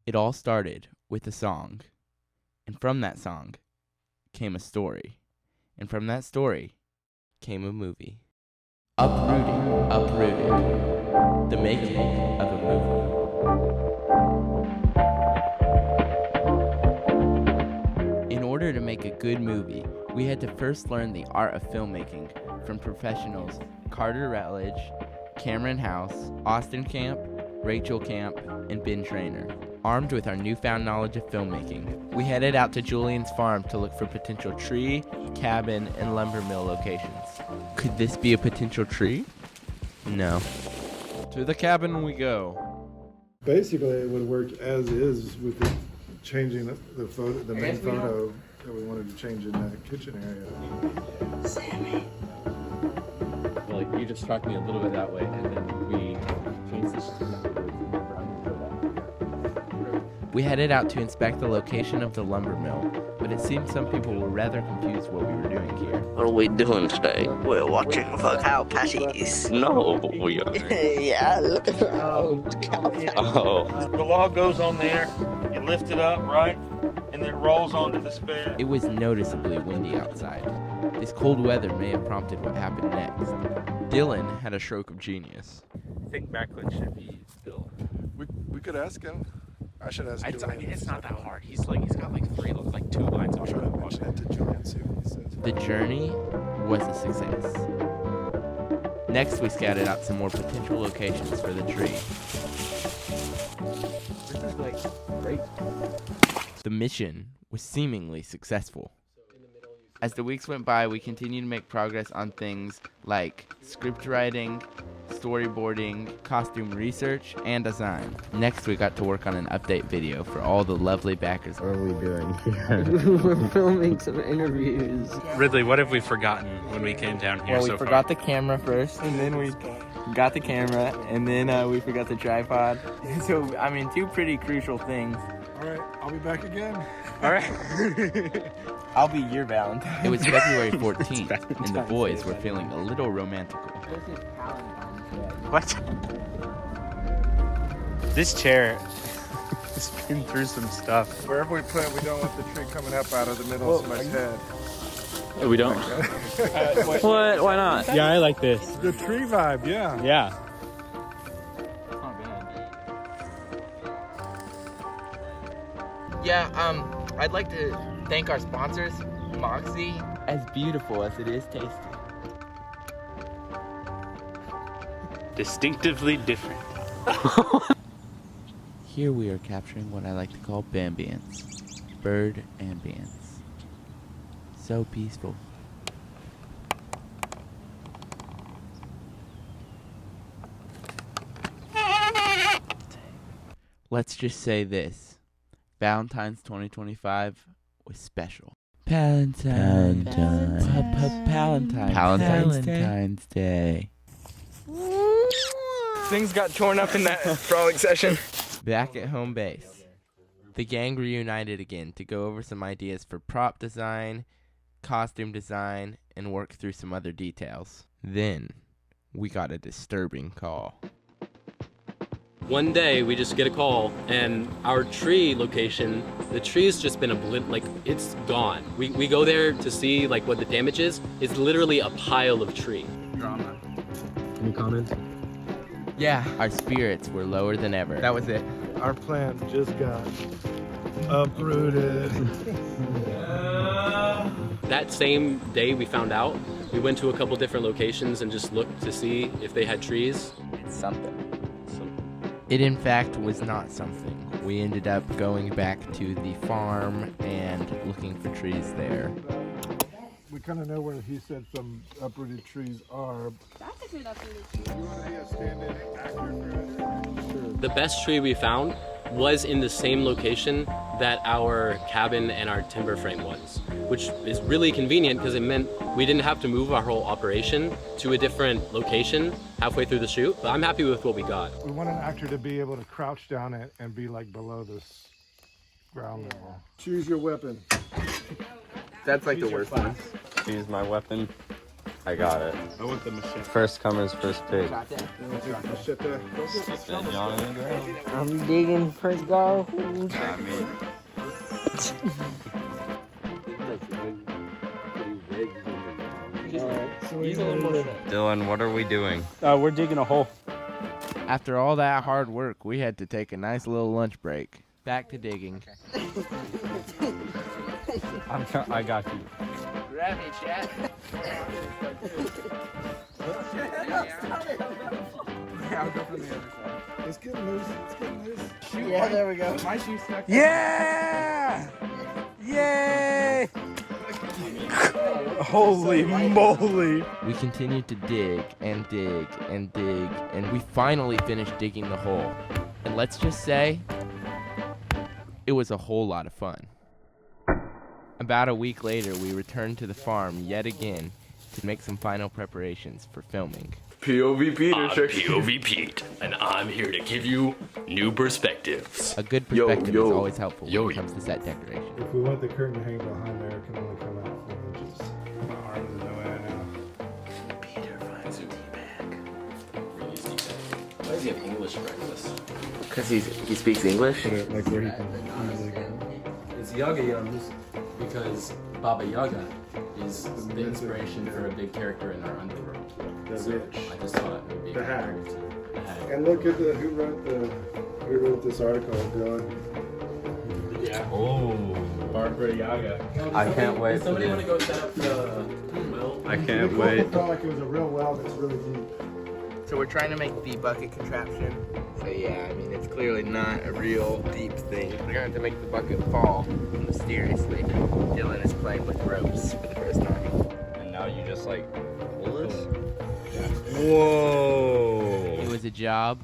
It all started with a song, and from that song came a story, and from that story came a movie. Uprooting, Uprooted, the making of a movie. In order to make a good movie, we had to first learn the art of filmmaking from professionals Carter Rutledge, Cameron House, Austin Camp, Rachel Camp, and Ben Trainer. Armed with our newfound knowledge of filmmaking, we headed out to Julian's farm to look for potential tree, cabin, and lumber mill locations. Could this be a potential tree? No. To the cabin we go. Basically, it would work as is with the changing the photo, the main photo that we wanted to change in that kitchen area. Sammy. Well, you just struck me a little bit that way, and then we changed this to that. We headed out to inspect the location of the lumber mill, but it seemed some people were rather confused what we were doing here. What are we doing today? We're watching for cow patties. No, we are. Yeah, look at the cow patties. Oh. The log goes on there, you lift it up, right? And then it rolls onto the spit. It was noticeably windy outside. This cold weather may have prompted what happened next. Dylan had a stroke of genius. I think backlit should be still. We could ask him. I should ask him. I mean, it's not that hard. He's got like 2 lines of short. I'll show it to Julian, see what he says. The journey was a success. Next, we scouted out some more potential locations for the tree. This is like great. The mission was seemingly successful. As the weeks went by, we continued to make progress on things like script writing, storyboarding, costume research, and design. Next, we got to work on an update video for all the lovely backers. What are we doing here? We're filming some interviews. Ridley, what have we forgotten when we came down here Well, we so forgot far? the camera first, and then we got the camera, and then we forgot the tripod. So, I mean, 2 pretty crucial things. All right, I'll be back again. All right. I'll be your Valentine. It was February 14th, and the boys were feeling a little romantical. What? This chair has been through some stuff. Wherever we put it, we don't want the tree coming up out of the middle of somebody's head. We don't? What? Why not? Yeah, I like this. The tree vibe, yeah. Yeah. Yeah, I'd like to thank our sponsors, Moxie. As beautiful as it is tasty. Distinctively different. Here we are capturing what I like to call Bambience. Bird ambience. So peaceful. Let's just say this. Valentine's 2025 was special. Valentine's Day. Things got torn up in that frolic session. Back at home base, the gang reunited again to go over some ideas for prop design, costume design, and work through some other details. Then, we got a disturbing call. One day we just get a call, and our tree location, the tree's just been it's gone. We go there to see like what the damage is. It's literally a pile of tree. Drama. Any comments? Yeah, our spirits were lower than ever. That was it. Our plan just got uprooted. That same day we found out, we went to a couple different locations and just looked to see if they had trees. It's something. It in fact was not something. We ended up going back to the farm and looking for trees there. We kind of know where he said some uprooted trees are. That's a good uprooted tree. You want to be a stand-in actor for us? Sure. The best tree we found was in the same location that our cabin and our timber frame was, which is really convenient because it meant we didn't have to move our whole operation to a different location halfway through the shoot, but I'm happy with what we got. We want an actor to be able to crouch down it and be like below this ground level. Choose your weapon. That's like the worst one. Use my weapon. I got it. I want the machete. First comers, first pick. Machete. I'm digging for gold. I mean, Dylan, what are we doing? We're digging a hole. After all that hard work, we had to take a nice little lunch break. Back to digging. I got you. Grab me, chat. It's getting loose. It's getting loose. Yeah, there we go. My shoe stuck. Yeah! Yay! Holy moly! We continued to dig and dig and dig, and we finally finished digging the hole. And let's just say, it was a whole lot of fun. About a week later, we returned to the farm yet again to make some final preparations for filming. POV Peter. I'm POV Pete, and I'm here to give you new perspectives. A good perspective Yo. is always helpful Yo. when it comes to set decoration. If we want the curtain to hang behind there, it can only come out 4 inches. My arms in the way now. Peter finds a D-bag. Really is D-bag. Why does he have English breakfast? Because he speaks English? Put it like where he can easily go. It's Yaga Yums because Baba Yaga is the inspiration for a big character in our underworld. The So witch. I just thought it would be The hag. The hag. And look at who wrote this article, Dylan. Yeah. Oh, Barbara Yaga. I can't wait Does somebody for want to go set up the well? I The can't couple wait. felt like it was a real well that's really deep. So we're trying to make the bucket contraption. So yeah, I mean, it's clearly not a real deep thing. We're gonna have to make the bucket fall mysteriously. Dylan is playing with ropes for the first time. And now you just like pull this? It Whoa! was a job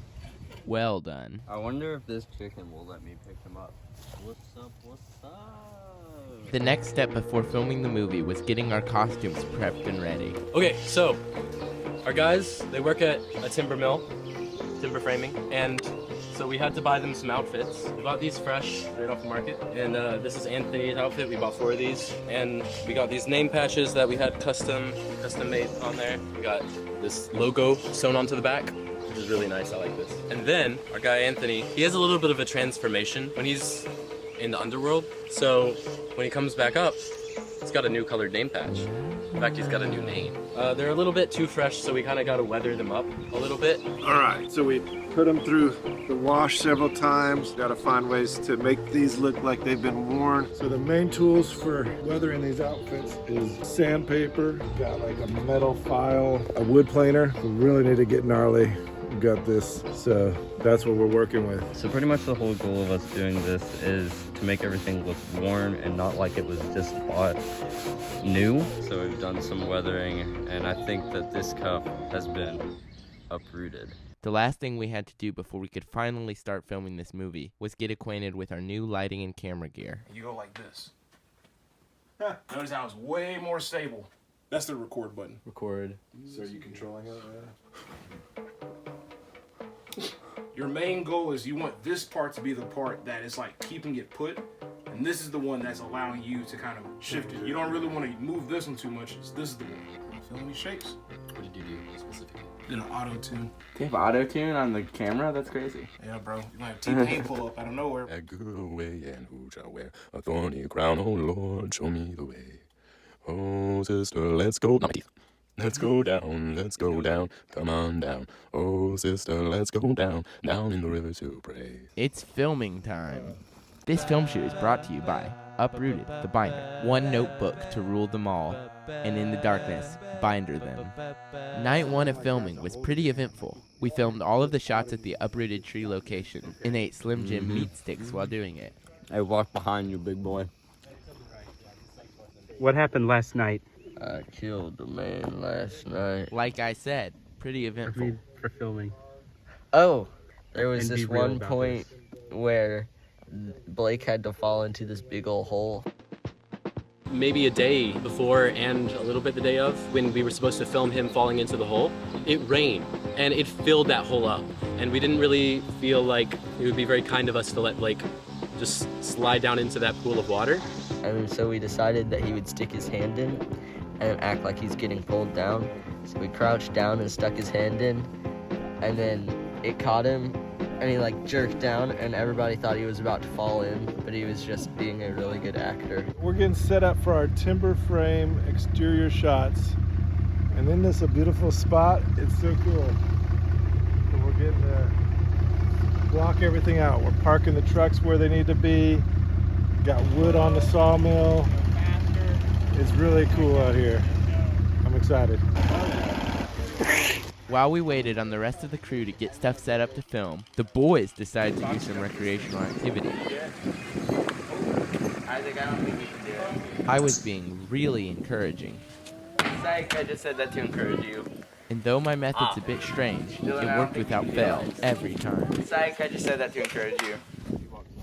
well done. I wonder if this chicken will let me pick him up. What's up? What's up? The next step before filming the movie was getting our costumes prepped and ready. Okay, so our guys, they work at a timber mill, timber framing, and so we had to buy them some outfits. We bought these fresh, right off the market, and this is Anthony's outfit. We bought 4 of these, and we got these name patches that we had custom made on there. We got this logo sewn onto the back, which is really nice. I like this. And then our guy Anthony, he has a little bit of a transformation when he's in the underworld. So when he comes back up, he's got a new colored name patch. In fact, he's got a new name. They're a little bit too fresh, so we kind of got to weather them up a little bit. All right, so we put them through the wash several times. Got to find ways to make these look like they've been worn. So the main tools for weathering these outfits is sandpaper. Got like a metal file, a wood planer. We really need to get gnarly. We got this, so that's what we're working with. So pretty much the whole goal of us doing this is to make everything look worn and not like it was just bought new. So we've done some weathering, and I think that this cup has been uprooted. The last thing we had to do before we could finally start filming this movie was get acquainted with our new lighting and camera gear. You go like this. Notice how it's way more stable. That's the record button. Record. So are you controlling it? Your main goal is you want this part to be the part that is like keeping it put, and this is the one that's allowing you to kind of shift it. You don't really want to move this one too much. This is the one. You feel me? Shakes. What did you do specifically? Then an auto tune. They have auto tune on the camera? That's crazy. Yeah, bro. You might have T-Pain pull up out of nowhere. A good way, and who shall wear a thorny crown? Oh Lord, show me the way. Oh sister, let's go. Not my teeth. Let's go down, come on down. Oh sister, let's go down in the river to pray. It's filming time. This film shoot is brought to you by Uprooted, the binder. One notebook to rule them all, and in the darkness, binder them. Night 1 of filming was pretty eventful. We filmed all of the shots at the Uprooted tree location and ate Slim Jim meat sticks while doing it. I walk behind you, big boy. What happened last night? I killed the man last night. Like I said, pretty eventful. For filming. Oh, there was And this be real one about point where Blake had to fall into this big old hole. Maybe a day before and a little bit the day of, when we were supposed to film him falling into the hole, it rained and it filled that hole up. And we didn't really feel like it would be very kind of us to let Blake just slide down into that pool of water. And so we decided that he would stick his hand in, and act like he's getting pulled down. So he crouched down and stuck his hand in, and then it caught him, and he like jerked down, and everybody thought he was about to fall in, but he was just being a really good actor. We're getting set up for our timber frame exterior shots, and isn't this a beautiful spot? It's so cool. And we're getting to block everything out. We're parking the trucks where they need to be. Got wood on the sawmill. It's really cool out here. I'm excited. While we waited on the rest of the crew to get stuff set up to film, the boys decided to do some recreational activity. Isaac, I don't think you can do it. I was being really encouraging. Psych, I just said that to encourage you. And though my method's a bit strange, it worked without fail every time. Psych, I just said that to encourage you.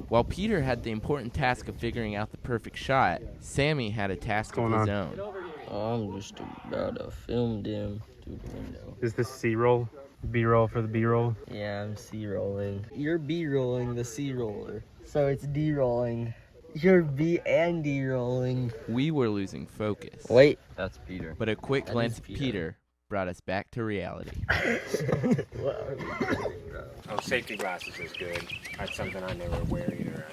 While Peter had the important task of figuring out the perfect shot, Sammy had a task of his own. I'm just about to film them through the window. Is this C-roll? B-roll for the B-roll? Yeah, I'm C-rolling. You're B-rolling the C-roller. So it's D-rolling. You're B and D-rolling. We were losing focus. Wait. That's Peter. But a quick That glance is at Peter. Peter brought us back to reality. Oh, safety glasses is good. That's something I never wear either.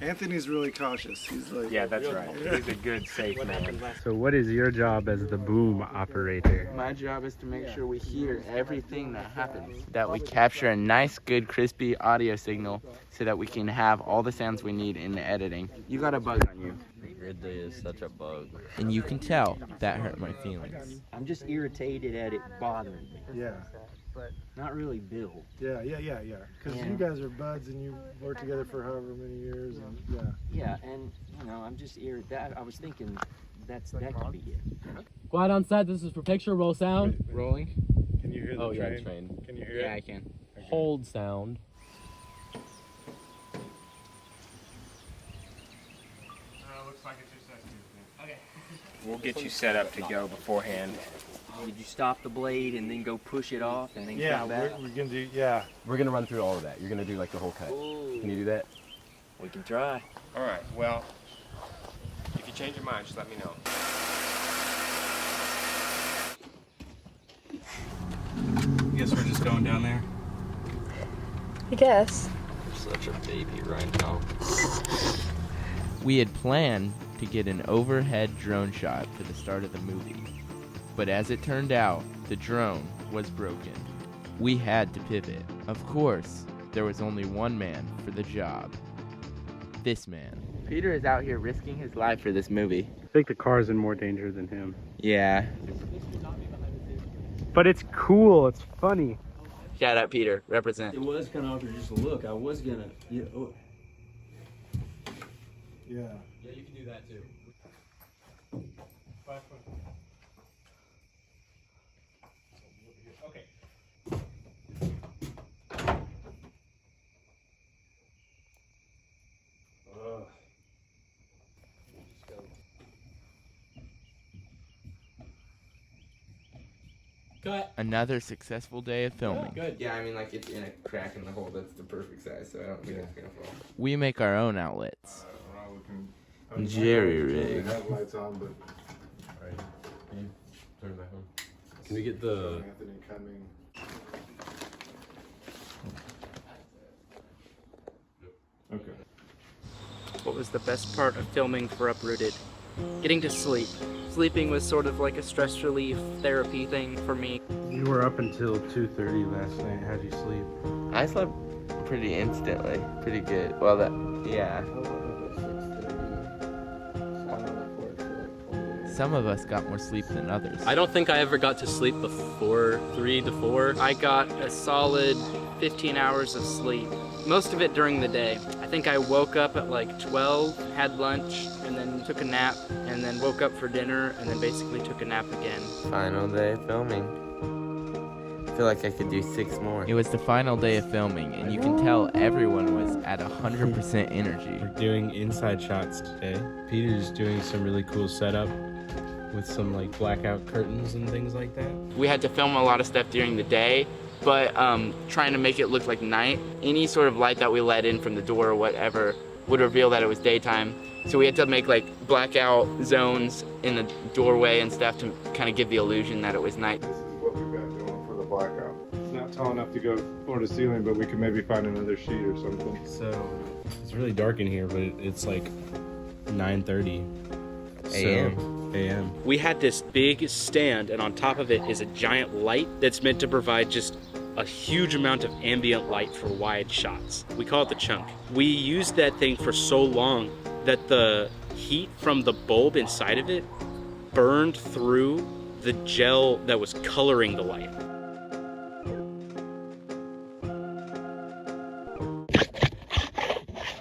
Anthony's really cautious. He's like, Yeah, that's right. He's a good, safe man. So what is your job as the boom operator? My job is to make sure we hear everything that happens. That we capture a nice, good, crispy audio signal so that we can have all the sounds we need in the editing. You got a bug on you. Ridley is such a bug. And you can tell that hurt my feelings. I'm just irritated at it bothering me. Yeah. Not really Bill. Yeah. Because you guys are buds and you worked together for however many years. And Yeah, and you know, I'm just irritated. I was thinking that could be it. Quiet on set. This is for picture. Roll sound. Rolling? Can you hear the train? Yeah, train. Can you hear it? Yeah, I can. Hold sound. We'll get you set up to go beforehand. Did you stop the blade and then go push it off and then Yeah, come back? we're gonna do. Yeah. We're gonna run through all of that. You're gonna do like the whole cut. Can you do that? We can try. All right. Well, if you change your mind, just let me know. Guess we're just going down there. I guess. Such a baby right now. We had planned to get an overhead drone shot for the start of the movie. But as it turned out, the drone was broken. We had to pivot. Of course, there was only one man for the job. This man. Peter is out here risking his life for this movie. I think the car's in more danger than him. Yeah. But it's cool. It's funny. Shout out, Peter. Represent. It was kind of after just a look. I was gonna. Yeah. Yeah, you can do that too. Cut. Another successful day of filming. Good. Yeah, I mean, like, it's in a crack in the hole that's the perfect size, so I don't think it's gonna fall. We make our own outlets. Jerry rig. Lights on, but Can you turn it back on? Can we get the... Anthony coming. Okay. What was the best part of filming for Uprooted? Getting to sleep. Sleeping was sort of like a stress relief therapy thing for me. You were up until 2:30 last night. How'd you sleep? I slept pretty instantly. Pretty good. Well, yeah. Some of us got more sleep than others. I don't think I ever got to sleep before 3 to 4. I got a solid 15 hours of sleep. Most of it during the day. I think I woke up at like 12, had lunch, and then took a nap, and then woke up for dinner, and then basically took a nap again. Final day of filming. I feel like I could do 6 more. It was the final day of filming, and you can tell everyone was at 100% energy. We're doing inside shots today. Peter's doing some really cool setup with some like blackout curtains and things like that. We had to film a lot of stuff during the day, but trying to make it look like night. Any sort of light that we let in from the door or whatever would reveal that it was daytime. So we had to make like blackout zones in the doorway and stuff to kind of give the illusion that it was night. This is what we've got going for the blackout. It's not tall enough to go floor to ceiling, but we can maybe find another sheet or something. So it's really dark in here, but it's like 9:30 a.m. We had this big stand, and on top of it is a giant light that's meant to provide just a huge amount of ambient light for wide shots. We call it the chunk. We used that thing for so long that the heat from the bulb inside of it burned through the gel that was coloring the light.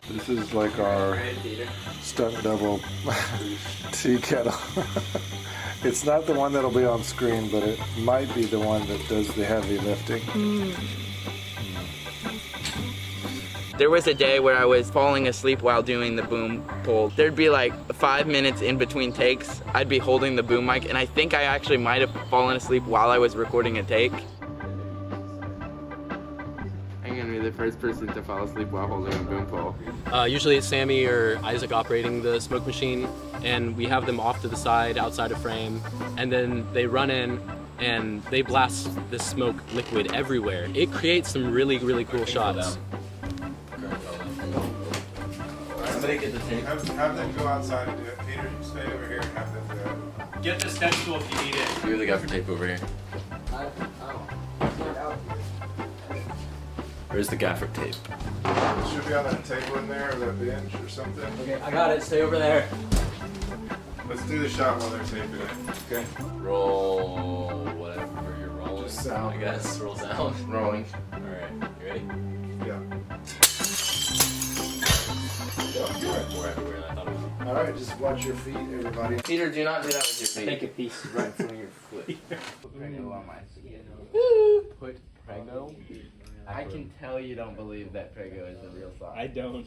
This is like our stunt double tea kettle. It's not the one that'll be on screen, but it might be the one that does the heavy lifting. There was a day where I was falling asleep while doing the boom pull. There'd be like 5 minutes in between takes. I'd be holding the boom mic, and I think I actually might have fallen asleep while I was recording a take. I'm gonna be the first person to fall asleep while holding a boom pole. Usually it's Sammy or Isaac operating the smoke machine, and we have them off to the side, outside of frame, and then they run in and they blast the smoke liquid everywhere. It creates some really, really cool shots. Somebody get the tape. Have them go outside and do it. Peter, you stay over here and have them do it. Get the step stool if you need it. You're the gaffer tape over here. Where's the gaffer tape? It should be on that table in there or that bench or something. Okay, I got it. Stay over there. Let's do the shot while they're taping it. Okay? Roll whatever you're rolling. Just sound. I guess. Roll sound. Rolling. Alright, you ready? Yeah. More everywhere than I thought it would. All right, just watch your feet, everybody. Peter, do not do that with your feet. Take a piece right from your foot. Prego on my feet. Put Prego. I can tell you don't believe that Prego is a real sauce. I don't.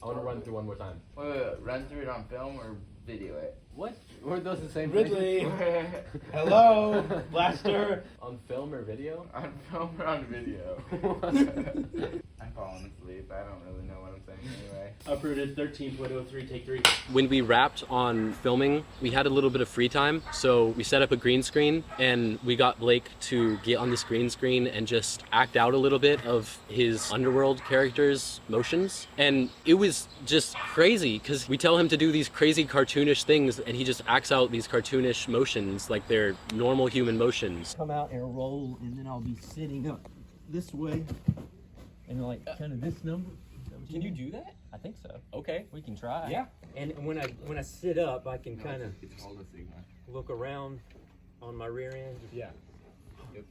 I want to run through one more time. Wait, run through it on film or video it? What? Were those the same Ridley. thing? Hello, Blaster. On film or video? On film or on video? I'm falling asleep. I don't really know what I'm saying anyway. Uprooted 13.03, take 3. When we wrapped on filming, we had a little bit of free time, so we set up a green screen and we got Blake to get on this green screen and just act out a little bit of his underworld character's motions. And it was just crazy because we tell him to do these crazy cartoonish things and he just acts out these cartoonish motions like they're normal human motions. Come out and roll, and then I'll be sitting up this way, and like kind of this number. Can you do that? I think so. Okay. We can try. Yeah. And when I sit up, I can kind of look around on my rear end. Yeah. Yep.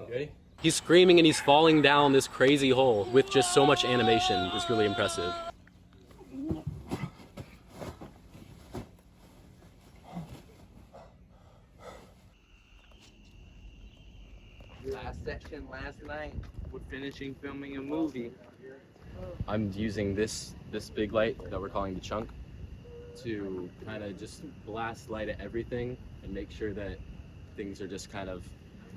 Ready? He's screaming and he's falling down this crazy hole with just so much animation. It's really impressive. Last section last night. We're finishing filming a movie. I'm using this big light that we're calling the chunk to kind of just blast light at everything and make sure that things are just kind of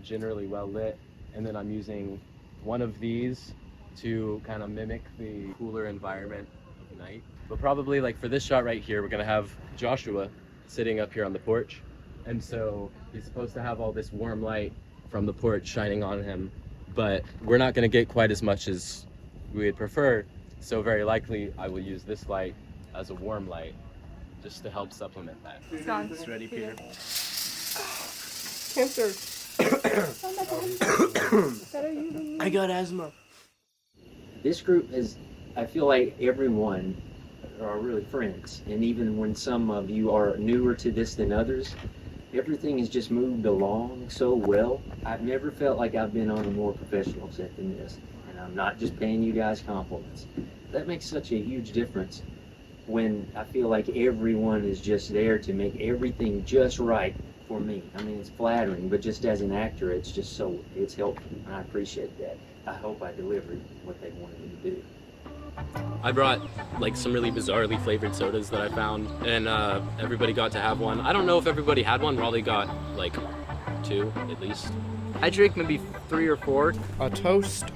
generally well lit. And then I'm using one of these to kind of mimic the cooler environment of night. But probably like for this shot right here, we're gonna have Joshua sitting up here on the porch. And so he's supposed to have all this warm light from the porch shining on him, but we're not gonna get quite as much as we would prefer. So very likely I will use this light as a warm light just to help supplement that. It's gone. It's ready, Peter. Cancer. I got asthma. This group is, I feel like everyone are really friends. And even when some of you are newer to this than others, everything has just moved along so well. I've never felt like I've been on a more professional set than this. And I'm not just paying you guys compliments. That makes such a huge difference when I feel like everyone is just there to make everything just right for me. I mean, it's flattering, but just as an actor, it's just so, it's helpful, and I appreciate that. I hope I delivered what they wanted me to do. I brought like some really bizarrely flavored sodas that I found, and everybody got to have one. I don't know if everybody had one, probably got like 2 at least. I drink maybe 3 or 4. A toast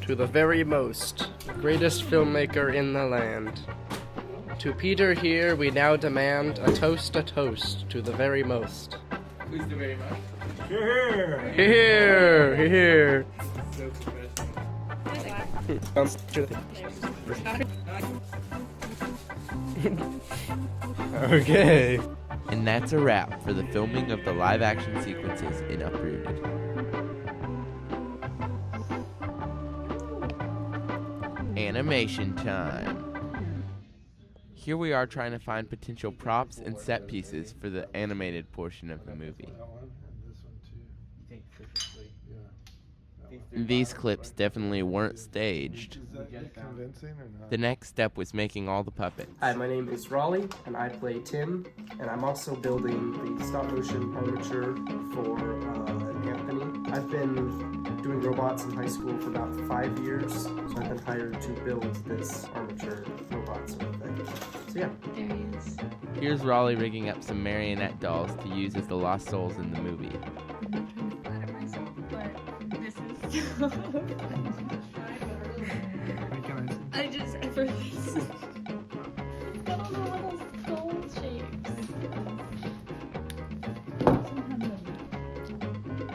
to the very most greatest filmmaker in the land. To Peter here, we now demand a toast to the very most. Who's the very most? Here! Here! Here! Okay. And that's a wrap for the filming of the live action sequences in Uprooted. Animation time. Here we are trying to find potential props and set pieces for the animated portion of the movie. These clips definitely weren't staged. The next step was making all the puppets. Hi, my name is Raleigh, and I play Tim, and I'm also building the stop-motion armature for Anthony. I've been doing robots in high school for about 5 years, so I've been hired to build this armature robot sort of thing. So yeah. There he is. Here's Raleigh rigging up some marionette dolls to use as the lost souls in the movie. I'm not trying to flatter myself, but this is so I just for this. It's got all the little skull shapes.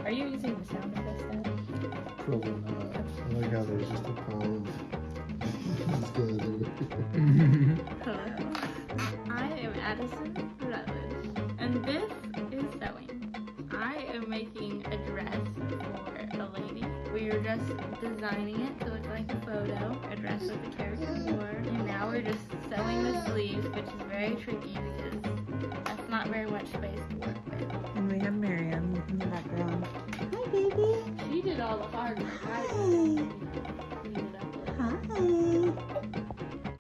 Are you using the sound effects then? Probably not. I like how there's just a pause. Hello. I am Addison Rutledge, and this is sewing. I am making a dress for a lady. We were just designing it to look like a photo, a dress that the character wore, and now we're just sewing the sleeves, which is very tricky because that's not very much space to work with. And we have Miriam in the background. Hi, baby. She did all the hard work. I Hi. cleaned it up a little.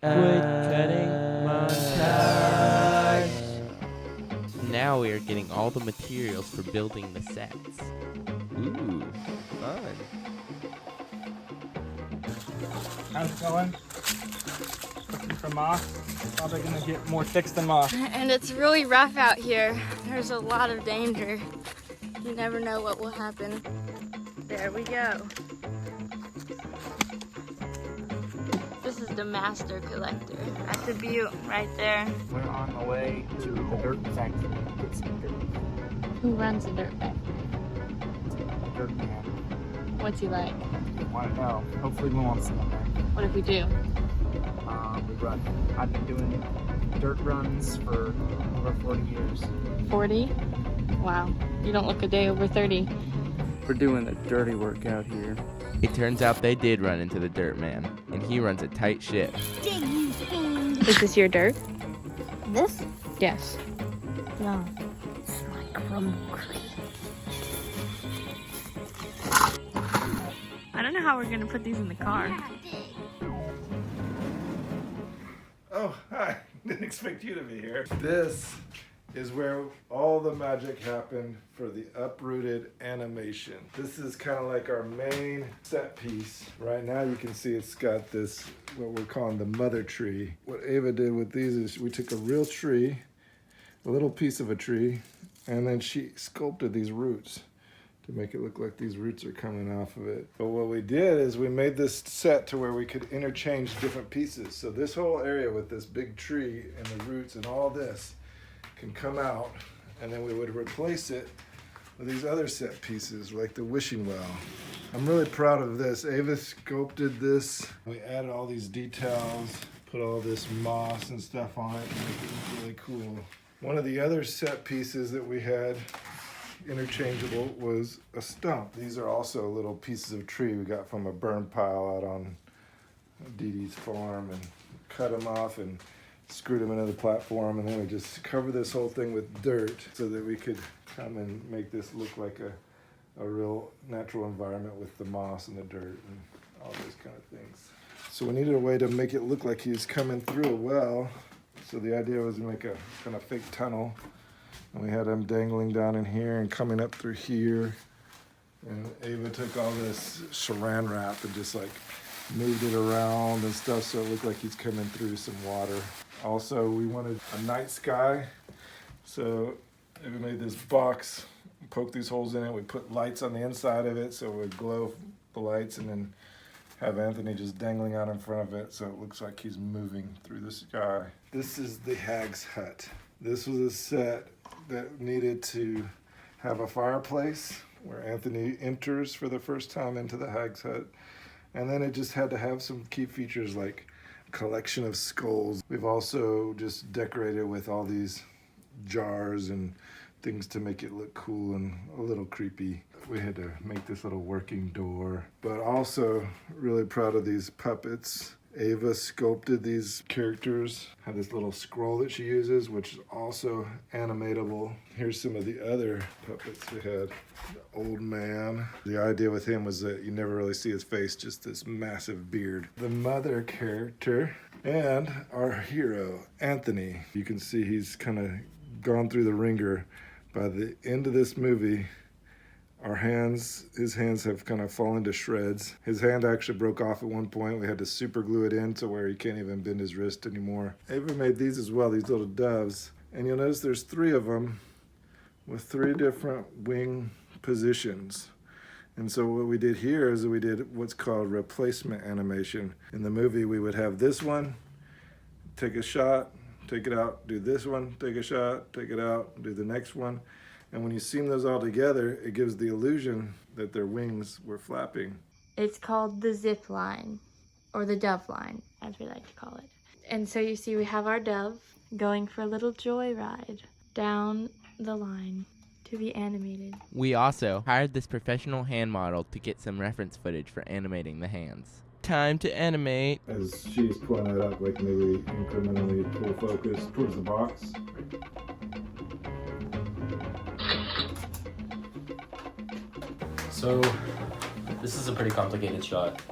Hi. Wood cutting montage. Now we are getting all the materials for building the sets. Ooh, fun. How's it going? Looking for moss. Probably gonna get more ticks than moss. And it's really rough out here. There's a lot of danger. You never know what will happen. There we go. This is the master collector. That's a butte right there. We're on the way to the dirt factory to get some dirt. Who runs the dirt factory? Dirt man. What's he like? Want to know? Hopefully we won't see him there. What if we do? We run. I've been doing dirt runs for over 40 years. 40? Wow. You don't look a day over 30. We're doing the dirty work out here. It turns out they did run into the dirt man, and he runs a tight ship. Is this your dirt? This? Yes. No. It's my crumble cream. I don't know how we're gonna put these in the car. Oh, hi. Didn't expect you to be here. This is where all the magic happened for the Uprooted animation. This is kind of like our main set piece. Right now you can see it's got this, what we're calling the mother tree. What Ava did with these is we took a real tree, a little piece of a tree, and then she sculpted these roots to make it look like these roots are coming off of it. But what we did is we made this set to where we could interchange different pieces. So this whole area with this big tree and the roots and all this can come out, and then we would replace it with these other set pieces like the wishing well. I'm really proud of this. Ava sculpted this. We added all these details, put all this moss and stuff on it to make it look really cool. One of the other set pieces that we had interchangeable was a stump. These are also little pieces of tree we got from a burn pile out on Dee Dee's farm, and cut them off and screwed them into the platform, and then we just cover this whole thing with dirt so that we could come and make this look like a real natural environment with the moss and the dirt and all those kind of things. So we needed a way to make it look like he was coming through a well. So the idea was to make a kind of fake tunnel, and we had him dangling down in here and coming up through here. And Ava took all this saran wrap and just like moved it around and stuff so it looked like he's coming through some water. Also, we wanted a night sky, so we made this box, poked these holes in it, we put lights on the inside of it so it would glow the lights, and then have Anthony just dangling out in front of it so it looks like he's moving through the sky. This is the hag's hut. This was a set that needed to have a fireplace where Anthony enters for the first time into the hag's hut. And then it just had to have some key features like a collection of skulls. We've also just decorated with all these jars and things to make it look cool and a little creepy. We had to make this little working door, but also really proud of these puppets. Ava sculpted these characters, had this little scroll that she uses, which is also animatable. Here's some of the other puppets we had. The old man. The idea with him was that you never really see his face, just this massive beard. The mother character and our hero, Anthony. You can see he's kind of gone through the ringer. By the end of this movie, his hands have kind of fallen to shreds. His hand actually broke off at one point. We had to super glue it in to where he can't even bend his wrist anymore. Ava made these as well, these little doves. And you'll notice there's 3 of them with 3 different wing positions. And so what we did here is we did what's called replacement animation. In the movie, we would have this one, take a shot, take it out, do this one, take a shot, take it out, do the next one. And when you seam those all together, it gives the illusion that their wings were flapping. It's called the zip line, or the dove line, as we like to call it. And so you see we have our dove going for a little joyride down the line to be animated. We also hired this professional hand model to get some reference footage for animating the hands. Time to animate. As she's pulling it up, like maybe incrementally pull focus towards the box. So, this is a pretty complicated shot.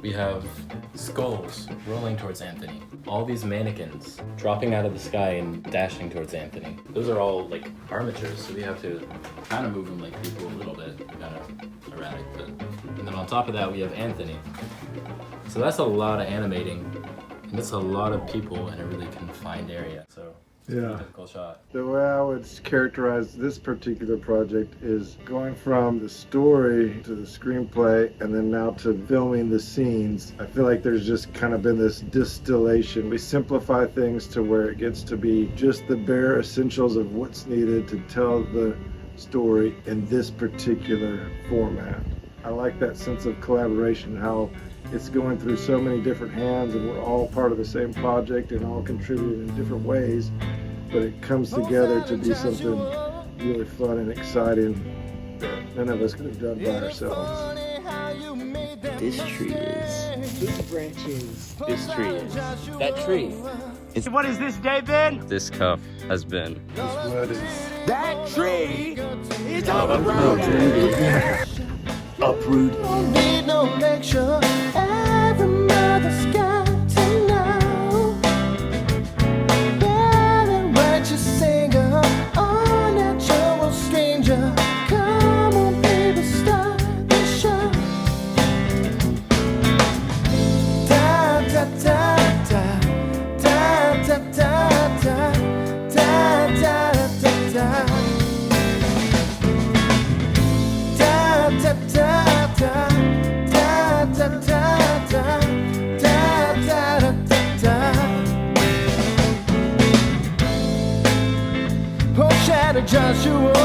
We have skulls rolling towards Anthony. All these mannequins dropping out of the sky and dashing towards Anthony. Those are all like armatures, so we have to kind of move them like people a little bit. Kind of erratic, but. And then on top of that, we have Anthony. So that's a lot of animating, and it's a lot of people in a really confined area. So. It's a difficult shot. The way I would characterize this particular project is going from the story to the screenplay and then now to filming the scenes. I feel like there's just kind of been this distillation. We simplify things to where it gets to be just the bare essentials of what's needed to tell the story in this particular format. I like that sense of collaboration, how it's going through so many different hands and we're all part of the same project and all contributing in different ways, but it comes together to be something really fun and exciting that none of us could have done by ourselves. This tree is. These branches. This tree is. That tree. What is this day, Ben? This cup has been. This wood is. That tree is Uprooted. Uprooted. Don't need no lecture. Every mother's got to know. Better what you sing of. Unnatural stranger. Come on, baby, start the show. Da da da da. Da da da da. Da da da da. Da da da da. Da da da da. Da da da da. Oh, Shadow Joshua.